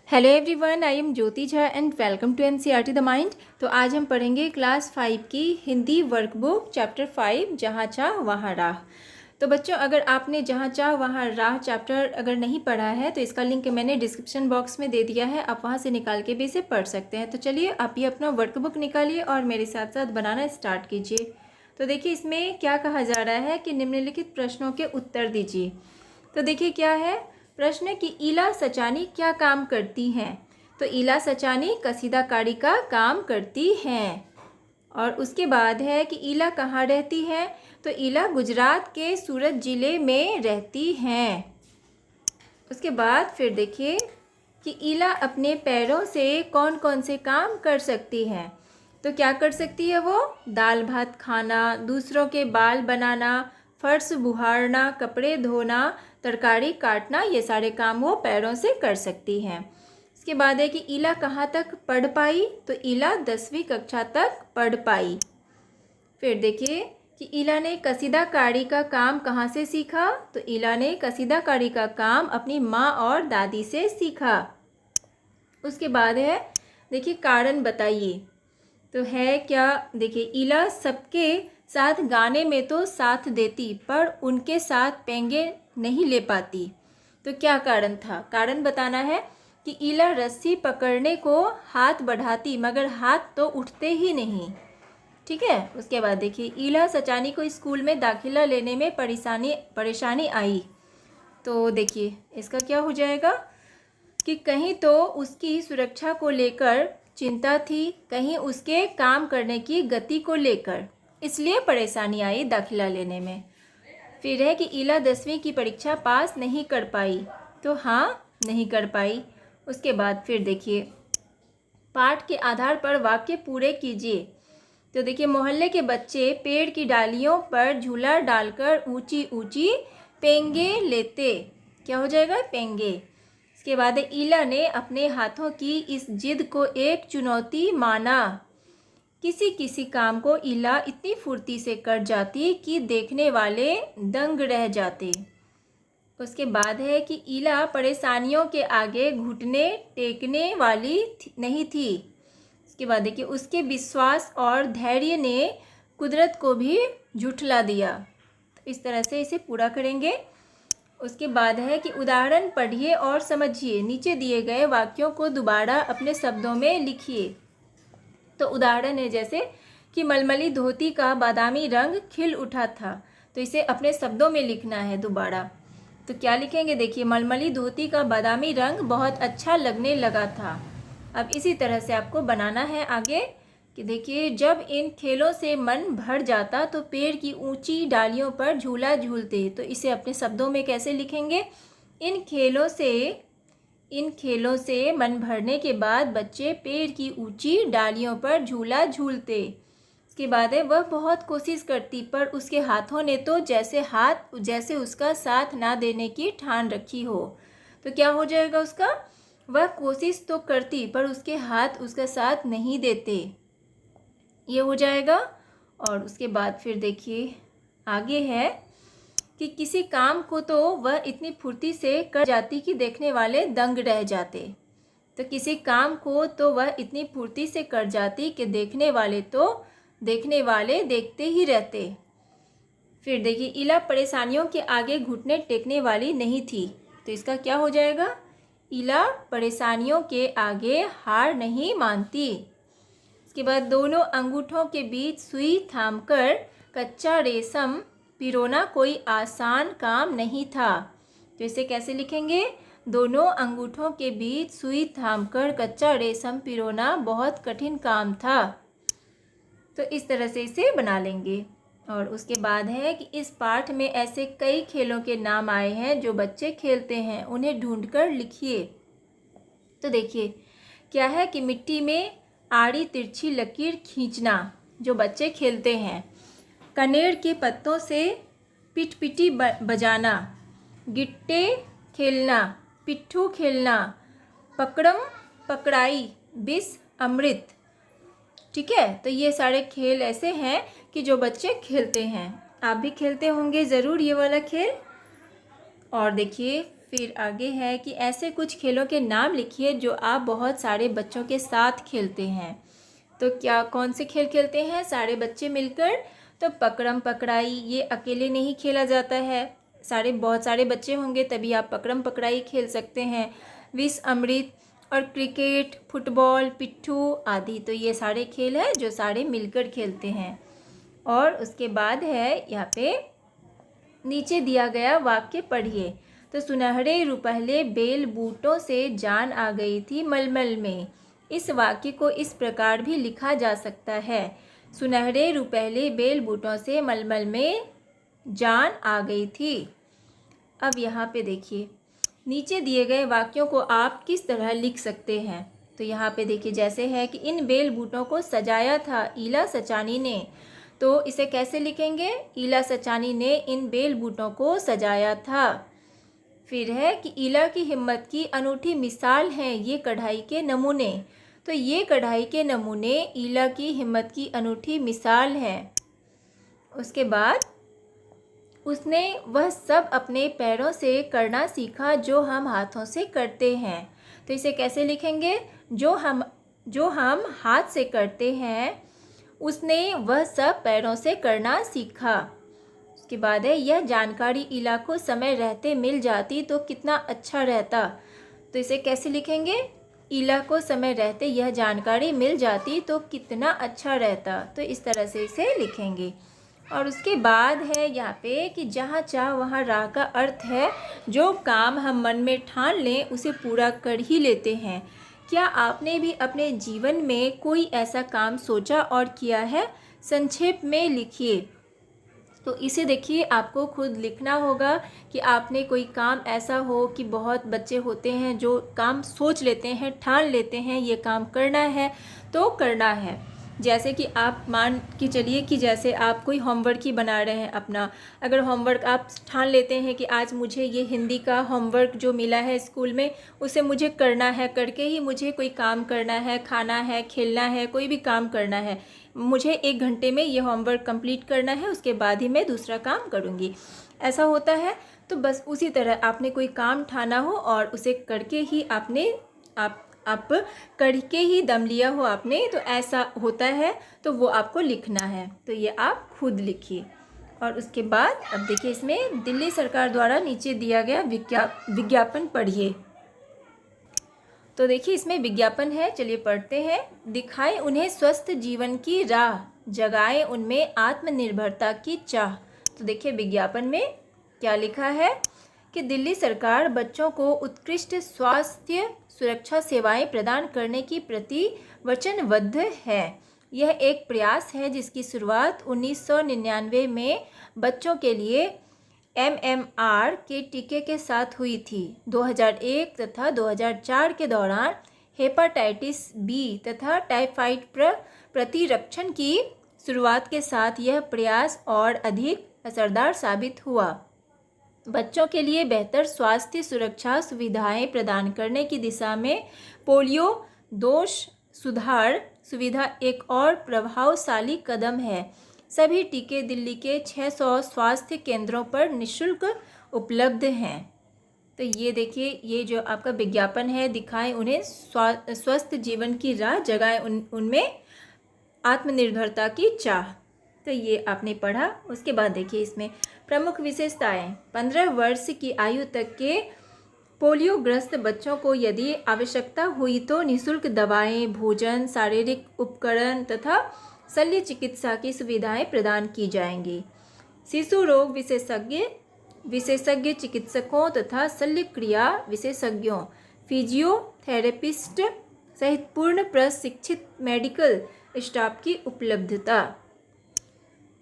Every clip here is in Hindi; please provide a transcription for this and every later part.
Hello everyone, I am Jyoti Jha and welcome to NCERT the mind. तो आज हम पढ़ेंगे क्लास 5 की हिंदी वर्कबुक चैप्टर 5 जहाँ चाह वहाँ राह। तो बच्चों, अगर आपने जहाँ चाह वहाँ राह चैप्टर अगर नहीं पढ़ा है तो इसका लिंक मैंने डिस्क्रिप्शन बॉक्स में दे दिया है, आप वहाँ से निकाल के भी इसे पढ़ सकते हैं। तो चलिए आप ये अपना वर्कबुक निकालिए और मेरे साथ साथ बनाना स्टार्ट कीजिए। तो देखिए इसमें क्या कहा जा रहा है कि निम्नलिखित प्रश्नों के उत्तर दीजिए। तो देखिए क्या है प्रश्न कि ईला सचानी क्या काम करती हैं। तो ईला सचानी कसीदाकारी का काम करती हैं। और उसके बाद है कि ईला कहाँ रहती है। तो ईला गुजरात के सूरत ज़िले में रहती हैं। उसके बाद फिर देखिए कि ईला अपने पैरों से कौन कौन से काम कर सकती हैं। तो क्या कर सकती है वो? दाल भात खाना, दूसरों के बाल बनाना, फर्श बुहारना, कपड़े धोना, तरकारी काटना, ये सारे काम वो पैरों से कर सकती हैं। इसके बाद है कि ईला कहाँ तक पढ़ पाई। तो ईला 10वीं कक्षा तक पढ़ पाई। फिर देखिए कि ईला ने कसीदाकारी का काम कहाँ से सीखा। तो ईला ने कसीदाकारी का काम अपनी माँ और दादी से सीखा। उसके बाद है देखिए कारण बताइए। तो है क्या, देखिए ईला सबके साथ गाने में तो साथ देती पर उनके साथ पेंगे नहीं ले पाती। तो क्या कारण था? कारण बताना है कि ईला रस्सी पकड़ने को हाथ बढ़ाती मगर हाथ तो उठते ही नहीं। ठीक है। उसके बाद देखिए ईला सचानी को स्कूल में दाखिला लेने में परेशानी आई। तो देखिए इसका क्या हो जाएगा कि कहीं तो उसकी सुरक्षा को लेकर चिंता थी, कहीं उसके काम करने की गति को लेकर, इसलिए परेशानी आई दाखिला लेने में। फिर है कि ईला 10वीं की परीक्षा पास नहीं कर पाई। तो हाँ, नहीं कर पाई। उसके बाद फिर देखिए पाठ के आधार पर वाक्य पूरे कीजिए। तो देखिए मोहल्ले के बच्चे पेड़ की डालियों पर झूला डालकर ऊंची ऊंची पेंगे लेते। क्या हो जाएगा? पेंगे। इसके बाद ईला ने अपने हाथों की इस जिद को एक चुनौती माना। किसी किसी काम को ईला इतनी फुर्ती से कर जाती कि देखने वाले दंग रह जाते। उसके बाद है कि ईला परेशानियों के आगे घुटने टेकने वाली नहीं थी। इसके बाद देखिए उसके विश्वास और धैर्य ने कुदरत को भी झुठला दिया। तो इस तरह से इसे पूरा करेंगे। उसके बाद है कि उदाहरण पढ़िए और समझिए। नीचे दिए गए वाक्यों को दोबारा अपने शब्दों में लिखिए। तो उदाहरण है जैसे कि मलमली धोती का बादामी रंग खिल उठा था। तो इसे अपने शब्दों में लिखना है दोबारा। तो क्या लिखेंगे? देखिए मलमली धोती का बादामी रंग बहुत अच्छा लगने लगा था। अब इसी तरह से आपको बनाना है आगे कि देखिए जब इन खेलों से मन भर जाता तो पेड़ की ऊंची डालियों पर झूला झूलते। तो इसे अपने शब्दों में कैसे लिखेंगे? इन खेलों से मन भरने के बाद बच्चे पेड़ की ऊंची डालियों पर झूला झूलते। इसके बाद है वह बहुत कोशिश करती पर उसके हाथों ने तो जैसे उसका साथ ना देने की ठान रखी हो। तो क्या हो जाएगा उसका? वह कोशिश तो करती पर उसके हाथ उसका साथ नहीं देते, ये हो जाएगा। और उसके बाद फिर देखिए आगे है कि किसी काम को तो वह इतनी फुर्ती से कर जाती कि देखने वाले दंग रह जाते। तो किसी काम को तो वह इतनी फुर्ती से कर जाती कि देखने वाले देखते ही रहते। फिर देखिए ईला परेशानियों के आगे घुटने टेकने वाली नहीं थी। तो इसका क्या हो जाएगा? ईला परेशानियों के आगे हार नहीं मानती। इसके बाद दोनों अंगूठों के बीच सुई थामकर कच्चा रेशम पिरोना कोई आसान काम नहीं था। तो इसे कैसे लिखेंगे? दोनों अंगूठों के बीच सुई थामकर कच्चा रेशम पिरोना बहुत कठिन काम था। तो इस तरह से इसे बना लेंगे। और उसके बाद है कि इस पाठ में ऐसे कई खेलों के नाम आए हैं जो बच्चे खेलते हैं, उन्हें ढूंढकर लिखिए। तो देखिए क्या है कि मिट्टी में आड़ी तिरछी लकीर खींचना जो बच्चे खेलते हैं, कनेर के पत्तों से पिटपिटी बजाना, गिट्टे खेलना, पिट्ठू खेलना, पकड़म पकड़ाई, बिस अमृत। ठीक है। तो ये सारे खेल ऐसे हैं कि जो बच्चे खेलते हैं। आप भी खेलते होंगे ज़रूर ये वाला खेल। और देखिए फिर आगे है कि ऐसे कुछ खेलों के नाम लिखिए जो आप बहुत सारे बच्चों के साथ खेलते हैं। तो क्या कौन से खेल खेलते हैं सारे बच्चे मिलकर? तो पकड़म पकड़ाई, ये अकेले नहीं खेला जाता है, बहुत सारे बच्चे होंगे तभी आप पकड़म पकड़ाई खेल सकते हैं। विष अमृत और क्रिकेट, फुटबॉल, पिट्ठू आदि, तो ये सारे खेल हैं जो सारे मिलकर खेलते हैं। और उसके बाद है यहाँ पे नीचे दिया गया वाक्य पढ़िए। तो सुनहरे रुपहले बेल बूटों से जान आ गई थी मलमल में। इस वाक्य को इस प्रकार भी लिखा जा सकता है, सुनहरे रुपहले बेल बूटों से मलमल में जान आ गई थी। अब यहाँ पे देखिए नीचे दिए गए वाक्यों को आप किस तरह लिख सकते हैं। तो यहाँ पे देखिए जैसे है कि इन बेल बूटों को सजाया था ईला सचानी ने, तो इसे कैसे लिखेंगे? ईला सचानी ने इन बेल बूटों को सजाया था। फिर है कि ईला की हिम्मत की अनूठी मिसाल हैं ये कढ़ाई के नमूने। तो ये कढ़ाई के नमूने ईला की हिम्मत की अनूठी मिसाल हैं। उसके बाद उसने वह सब अपने पैरों से करना सीखा जो हम हाथों से करते हैं। तो इसे कैसे लिखेंगे? जो हम हाथ से करते हैं उसने वह सब पैरों से करना सीखा। उसके बाद है यह जानकारी ईला को समय रहते मिल जाती तो कितना अच्छा रहता। तो इसे कैसे लिखेंगे? ईला को समय रहते यह जानकारी मिल जाती तो कितना अच्छा रहता। तो इस तरह से इसे लिखेंगे। और उसके बाद है यहाँ पे कि जहाँ चाह वहाँ राह का अर्थ है जो काम हम मन में ठान लें उसे पूरा कर ही लेते हैं। क्या आपने भी अपने जीवन में कोई ऐसा काम सोचा और किया है? संक्षेप में लिखिए। तो इसे देखिए आपको खुद लिखना होगा कि आपने कोई काम ऐसा हो कि बहुत बच्चे होते हैं जो काम सोच लेते हैं, ठान लेते हैं ये काम करना है तो करना है। जैसे कि आप मान के चलिए कि जैसे आप कोई होमवर्क ही बना रहे हैं अपना, अगर होमवर्क आप ठान लेते हैं कि आज मुझे ये हिंदी का होमवर्क जो मिला है स्कूल में उसे मुझे करना है, करके ही मुझे कोई काम करना है, खाना है, खेलना है, कोई भी काम करना है, मुझे 1 घंटे में ये होमवर्क कंप्लीट करना है, उसके बाद ही मैं दूसरा काम करूँगी, ऐसा होता है। तो बस उसी तरह आपने कोई काम ठाना हो और उसे करके ही आप करके ही दम लिया हो आपने, तो ऐसा होता है, तो वो आपको लिखना है। तो ये आप खुद लिखिए। और उसके बाद अब देखिए इसमें दिल्ली सरकार द्वारा नीचे दिया गया विज्ञापन पढ़िए। तो देखिए इसमें विज्ञापन है, चलिए पढ़ते हैं। दिखाए उन्हें स्वस्थ जीवन की राह, जगाए उनमें आत्मनिर्भरता की चाह। तो देखिए विज्ञापन में क्या लिखा है कि दिल्ली सरकार बच्चों को उत्कृष्ट स्वास्थ्य सुरक्षा सेवाएं प्रदान करने की प्रति वचनबद्ध है। यह एक प्रयास है जिसकी शुरुआत 1999 में बच्चों के लिए MMR के टीके के साथ हुई थी। 2001 तथा 2004 के दौरान हेपाटाइटिस बी तथा टाइफाइड प्रतिरक्षण की शुरुआत के साथ यह प्रयास और अधिक असरदार साबित हुआ। बच्चों के लिए बेहतर स्वास्थ्य सुरक्षा सुविधाएं प्रदान करने की दिशा में पोलियो दोष सुधार सुविधा एक और प्रभावशाली कदम है। सभी टीके दिल्ली के 600 स्वास्थ्य केंद्रों पर निःशुल्क उपलब्ध हैं। तो ये देखिए ये जो आपका विज्ञापन है, दिखाएं उन्हें स्वस्थ जीवन की राह, जगाएं उनमें आत्मनिर्भरता की चाह। तो ये आपने पढ़ा। उसके बाद देखिए इसमें प्रमुख विशेषताएं। 15 वर्ष की आयु तक के पोलियोग्रस्त बच्चों को यदि आवश्यकता हुई तो निःशुल्क दवाएं, भोजन, शारीरिक उपकरण तथा शल्य चिकित्सा की सुविधाएं प्रदान की जाएंगी। शिशु रोग विशेषज्ञ चिकित्सकों तथा शल्य क्रिया विशेषज्ञों, फिजियोथेरेपिस्ट सहित पूर्ण प्रशिक्षित मेडिकल स्टाफ की उपलब्धता।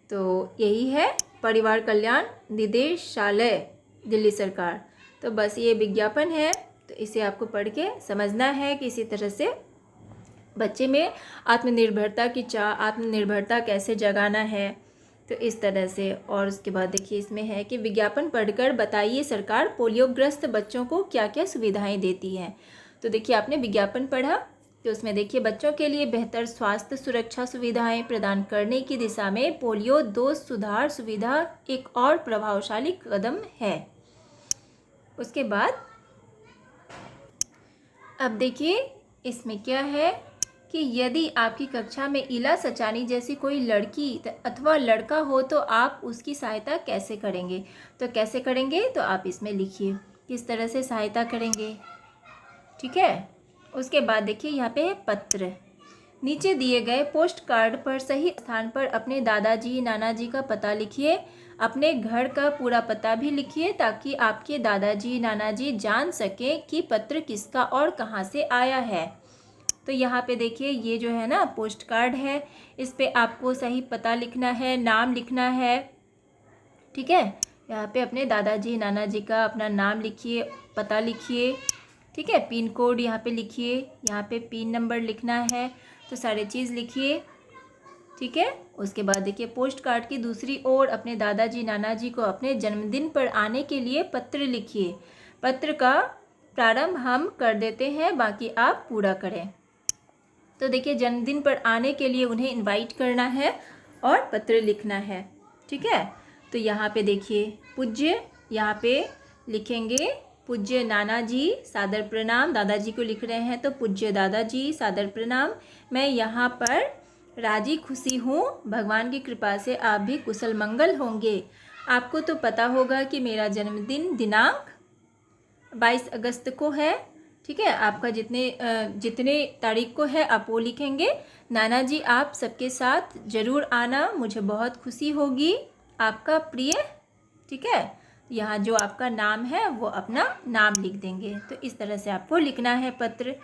तो यही है परिवार कल्याण निदेशालय दिल्ली सरकार। तो बस ये विज्ञापन है, तो इसे आपको पढ़ के समझना है कि इसी तरह से बच्चे में आत्मनिर्भरता की चाह, आत्मनिर्भरता कैसे जगाना है, तो इस तरह से। और उसके बाद देखिए इसमें है कि विज्ञापन पढ़कर बताइए सरकार पोलियोग्रस्त बच्चों को क्या क्या सुविधाएं देती है। तो देखिए आपने विज्ञापन पढ़ा, तो उसमें देखिए बच्चों के लिए बेहतर स्वास्थ्य सुरक्षा सुविधाएं प्रदान करने की दिशा में पोलियो दोष सुधार सुविधा एक और प्रभावशाली कदम है। उसके बाद अब देखिए इसमें क्या है कि यदि आपकी कक्षा में इला सचानी जैसी कोई लड़की अथवा लड़का हो तो आप उसकी सहायता कैसे करेंगे। तो कैसे करेंगे तो आप इसमें लिखिए किस तरह से सहायता करेंगे। ठीक है, उसके बाद देखिए यहाँ पे है पत्र। नीचे दिए गए पोस्ट कार्ड पर सही स्थान पर अपने दादाजी नानाजी का पता लिखिए। अपने घर का पूरा पता भी लिखिए ताकि आपके दादाजी नानाजी जान सकें कि पत्र किसका और कहाँ से आया है। तो यहाँ पे देखिए ये जो है ना पोस्ट कार्ड है, इस पे आपको सही पता लिखना है, नाम लिखना है। ठीक है, यहाँ पे अपने दादाजी नानाजी का अपना नाम लिखिए, पता लिखिए। ठीक है, पिन कोड यहाँ पे लिखिए, यहाँ पे पिन नंबर लिखना है, तो सारी चीज़ लिखिए। ठीक है, उसके बाद देखिए पोस्ट कार्ड की दूसरी ओर अपने दादाजी नानाजी को अपने जन्मदिन पर आने के लिए पत्र लिखिए। पत्र का प्रारंभ हम कर देते हैं, बाकी आप पूरा करें। तो देखिए जन्मदिन पर आने के लिए उन्हें इनवाइट करना है और पत्र लिखना है। ठीक है, तो यहाँ पे देखिए पूज्य, यहाँ पे लिखेंगे पूज्य नानाजी सादर प्रणाम। दादाजी को लिख रहे हैं तो पूज्य दादाजी सादर प्रणाम। मैं यहाँ पर राजी खुशी हूँ, भगवान की कृपा से आप भी कुशल मंगल होंगे। आपको तो पता होगा कि मेरा जन्मदिन दिनांक 22 अगस्त को है। ठीक है, आपका जितने तारीख को है आप वो लिखेंगे। नाना जी आप सबके साथ ज़रूर आना, मुझे बहुत खुशी होगी। आपका प्रिय। ठीक है, यहाँ जो आपका नाम है वो अपना नाम लिख देंगे। तो इस तरह से आपको लिखना है, पत्र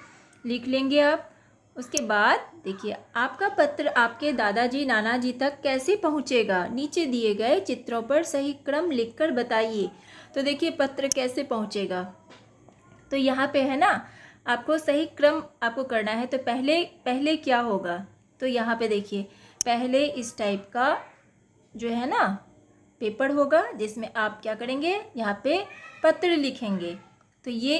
लिख लेंगे आप। उसके बाद देखिए आपका पत्र आपके दादाजी नाना जी तक कैसे पहुँचेगा, नीचे दिए गए चित्रों पर सही क्रम लिखकर बताइए। तो देखिए पत्र कैसे पहुँचेगा, तो यहाँ पे है ना आपको सही क्रम आपको करना है। तो पहले क्या होगा, तो यहाँ पे देखिए पहले इस टाइप का जो है ना पेपर होगा जिसमें आप क्या करेंगे, यहाँ पे पत्र लिखेंगे। तो ये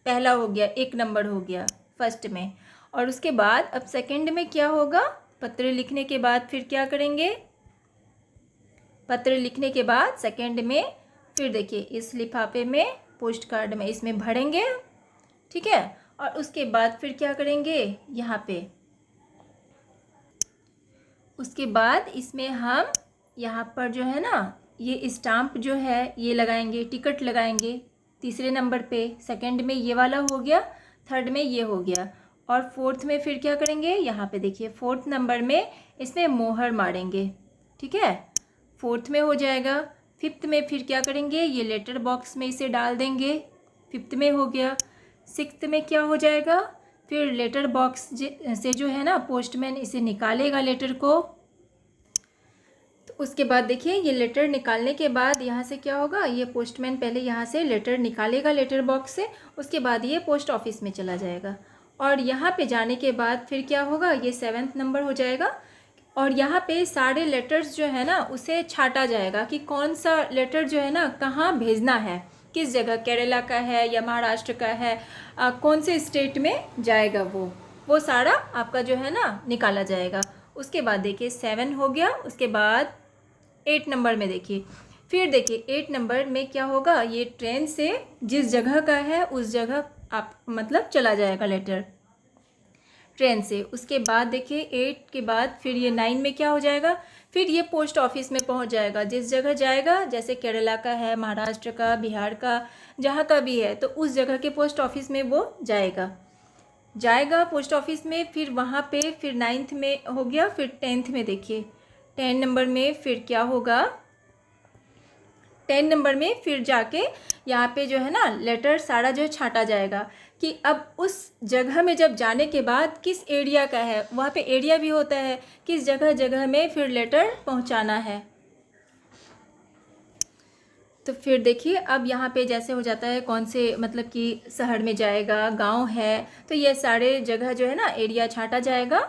पहला हो गया, 1 नंबर हो गया फर्स्ट में। और उसके बाद अब सेकंड में क्या होगा, पत्र लिखने के बाद फिर क्या करेंगे, पत्र लिखने के बाद सेकंड में फिर देखिए इस लिफाफे में पोस्ट कार्ड में इसमें भरेंगे। ठीक है, और उसके बाद फिर क्या करेंगे, यहाँ पे उसके बाद इसमें हम यहाँ पर जो है ना ये स्टाम्प जो है ये लगाएंगे, टिकट लगाएंगे तीसरे नंबर पे। सेकंड में ये वाला हो गया, थर्ड में ये हो गया, और फोर्थ में फिर क्या करेंगे, यहाँ पे देखिए फोर्थ नंबर में इसमें मोहर मारेंगे। ठीक है, फोर्थ में हो जाएगा। फिफ्थ में फिर क्या करेंगे, ये लेटर बॉक्स में इसे डाल देंगे, फिफ्थ में हो गया। सिक्स्थ में क्या हो जाएगा, फिर लेटर बॉक्स से जो है ना पोस्टमैन इसे निकालेगा लेटर को। तो उसके बाद देखिए ये लेटर निकालने के बाद यहाँ से क्या होगा, ये पोस्टमैन पहले यहाँ से लेटर निकालेगा लेटर बॉक्स से, उसके बाद ये पोस्ट ऑफिस में चला जाएगा। और यहाँ पे जाने के बाद फिर क्या होगा, ये 7th नंबर हो जाएगा। और यहाँ पे सारे लेटर्स जो है ना उसे छांटा जाएगा कि कौन सा लेटर जो है ना कहाँ भेजना है, किस जगह, केरला का है या महाराष्ट्र का है, कौन से स्टेट में जाएगा, वो सारा आपका जो है ना निकाला जाएगा। उसके बाद देखिए 7 हो गया। उसके बाद 8 नंबर में देखिए, फिर देखिए 8 नंबर में क्या होगा, ये ट्रेन से जिस जगह का है उस जगह आप मतलब चला जाएगा लेटर ट्रेन से। उसके बाद देखिए 8 के बाद फिर ये 9 में क्या हो जाएगा, फिर ये पोस्ट ऑफिस में पहुंच जाएगा जिस जगह जाएगा, जैसे केरला का है, महाराष्ट्र का, बिहार का, जहाँ का भी है तो उस जगह के पोस्ट ऑफिस में वो जाएगा पोस्ट ऑफिस में। फिर वहाँ पे फिर 9th में हो गया। फिर 10th में देखिए 10 नंबर में फिर क्या होगा, 10 नंबर में फिर जाके यहाँ पे जो है ना लेटर सारा जो छांटा जाएगा कि अब उस जगह में जब जाने के बाद किस एरिया का है, वहाँ पे एरिया भी होता है, किस जगह में फिर लेटर पहुँचाना है। तो फिर देखिए अब यहाँ पे जैसे हो जाता है कौन से मतलब कि शहर में जाएगा, गांव है, तो ये सारे जगह जो है ना एरिया छांटा जाएगा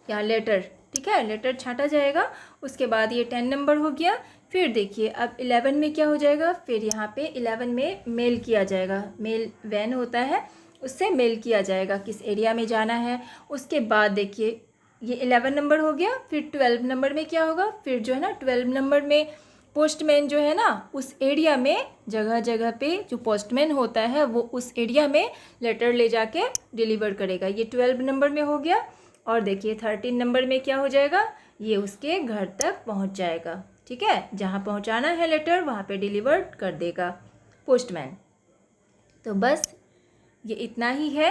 यहाँ लेटर। ठीक है, लेटर छांटा जाएगा। उसके बाद ये 10 नंबर हो गया। फिर देखिए अब 11 में क्या हो जाएगा, फिर यहाँ पे 11 में मेल किया जाएगा, मेल वैन होता है उससे मेल किया जाएगा किस एरिया में जाना है। उसके बाद देखिए ये 11 नंबर हो गया। फिर 12 नंबर में क्या होगा, फिर जो है ना 12 नंबर में पोस्टमैन जो है ना उस एरिया में जगह जगह पे जो पोस्टमैन होता है वो उस एरिया में लेटर ले जाके डिलीवर करेगा। ये 12 नंबर में हो गया। और देखिए 13 नंबर में क्या हो जाएगा, ये उसके घर तक पहुंच जाएगा। ठीक है, जहां पहुंचाना है लेटर वहां पे डिलीवर कर देगा पोस्टमैन। तो बस ये इतना ही है,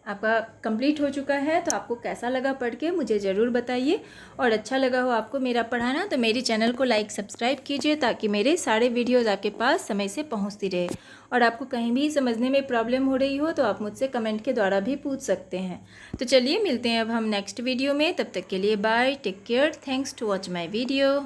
आपका कंप्लीट हो चुका है। तो आपको कैसा लगा पढ़ के मुझे ज़रूर बताइए, और अच्छा लगा हो आपको मेरा पढ़ाना तो मेरे चैनल को लाइक सब्सक्राइब कीजिए, ताकि मेरे सारे वीडियोस आपके पास समय से पहुंचती रहे। और आपको कहीं भी समझने में प्रॉब्लम हो रही हो तो आप मुझसे कमेंट के द्वारा भी पूछ सकते हैं। तो चलिए मिलते हैं अब हम नेक्स्ट वीडियो में, तब तक के लिए bye, take care, thanks to watch my video.